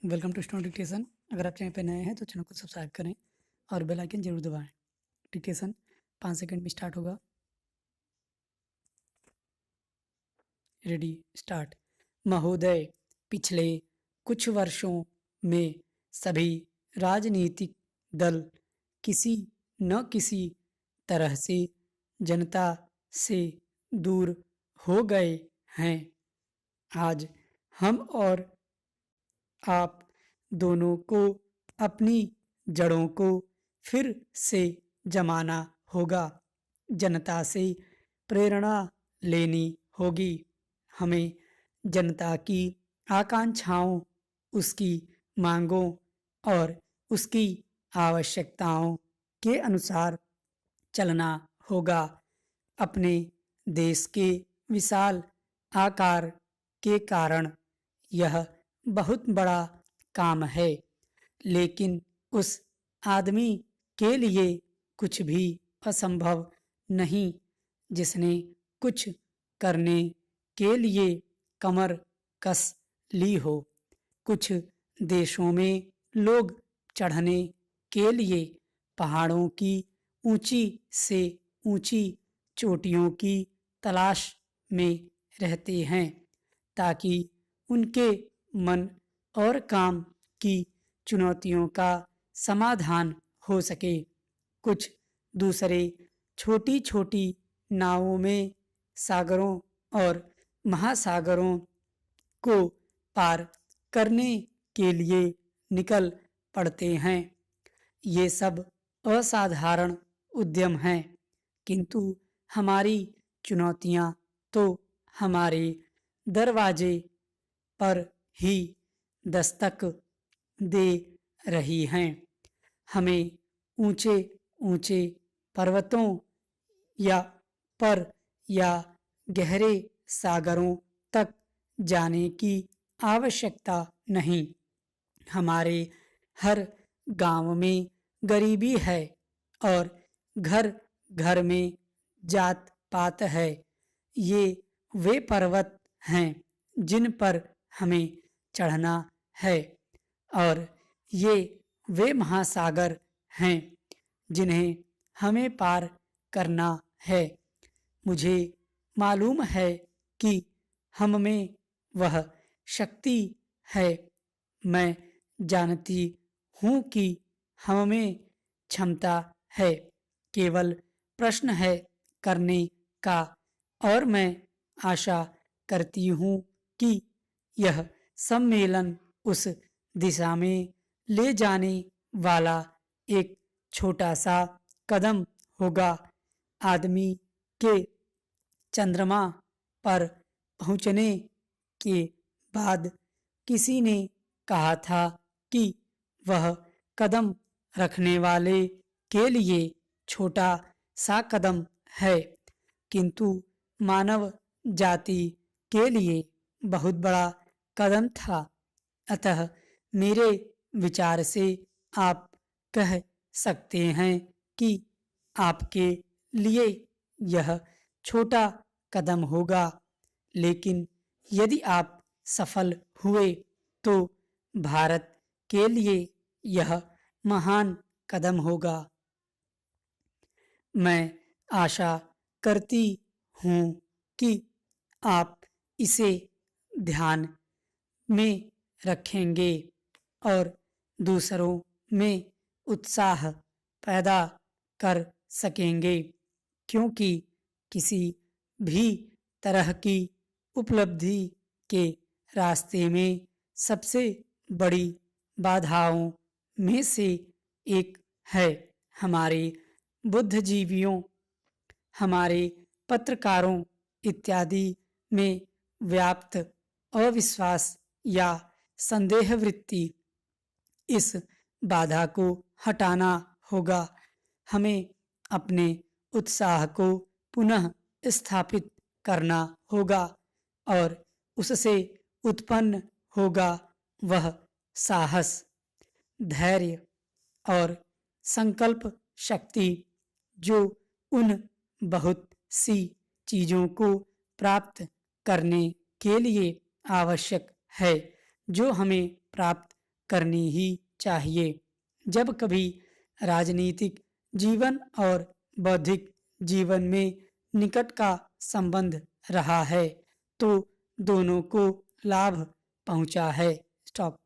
Welcome to stone dictation. अगर आप channel पे नए हैं तो चैनल को सब्सक्राइब करें और बेल आइकन जरूर दबाएं। डिक्टेशन 5 सेकंड में स्टार्ट होगा। Ready start. महोदय, पिछले कुछ वर्षों में सभी राजनीतिक दल किसी न किसी तरह से जनता से दूर हो गए हैं। आज हम और आप दोनों को अपनी जड़ों को फिर से जमाना होगा। जनता से प्रेरणा लेनी होगी। हमें जनता की आकांक्षाओं, उसकी मांगों और उसकी आवश्यकताओं के अनुसार चलना होगा। अपने देश के विशाल आकार के कारण यह बहुत बड़ा काम है, लेकिन उस आदमी के लिए कुछ भी असंभव नहीं जिसने कुछ करने के लिए कमर कस ली हो। कुछ देशों में लोग चढ़ने के लिए पहाड़ों की ऊंची से ऊंची चोटियों की तलाश में रहते हैं ताकि उनके मन और काम की चुनौतियों का समाधान हो सके। कुछ दूसरे छोटी-छोटी नावों में सागरों और महासागरों को पार करने के लिए निकल पड़ते हैं। ये सब असाधारण उद्यम हैं, किंतु हमारी चुनौतियां तो हमारे दरवाजे पर ही दस्तक दे रही हैं। हमें ऊंचे ऊंचे पर्वतों या पर या गहरे सागरों तक जाने की आवश्यकता नहीं। हमारे हर गांव में गरीबी है और घर घर में जात पात है। ये वे पर्वत हैं जिन पर हमें चढ़ना है और ये वे महासागर हैं जिन्हें हमें पार करना है। मुझे मालूम है कि हम में वह शक्ति है। मैं जानती हूँ कि हम में क्षमता है, केवल प्रश्न है करने का। और मैं आशा करती हूँ कि यह सम्मेलन उस दिशा में ले जाने वाला एक छोटा सा कदम होगा। आदमी के चंद्रमा पर पहुंचने के बाद किसी ने कहा था कि वह कदम रखने वाले के लिए छोटा सा कदम है, किंतु मानव जाति के लिए बहुत बड़ा कदम था। अतः मेरे विचार से आप कह सकते हैं कि आपके लिए यह छोटा कदम होगा, लेकिन यदि आप सफल हुए तो भारत के लिए यह महान कदम होगा। मैं आशा करती हूँ कि आप इसे ध्यान में रखेंगे और दूसरों में उत्साह पैदा कर सकेंगे, क्योंकि किसी भी तरह की उपलब्धि के रास्ते में सबसे बड़ी बाधाओं में से एक है हमारे बुद्धिजीवियों, हमारे पत्रकारों इत्यादि में व्याप्त अविश्वास या संदेह वृत्ति। इस बाधा को हटाना होगा। हमें अपने उत्साह को पुनः स्थापित करना होगा और उससे उत्पन्न होगा वह साहस, धैर्य और संकल्प शक्ति जो उन बहुत सी चीज़ों को प्राप्त करने के लिए आवश्यक है जो हमें प्राप्त करनी ही चाहिए। जब कभी राजनीतिक जीवन और बौद्धिक जीवन में निकट का संबंध रहा है तो दोनों को लाभ पहुंचा है। स्टॉप।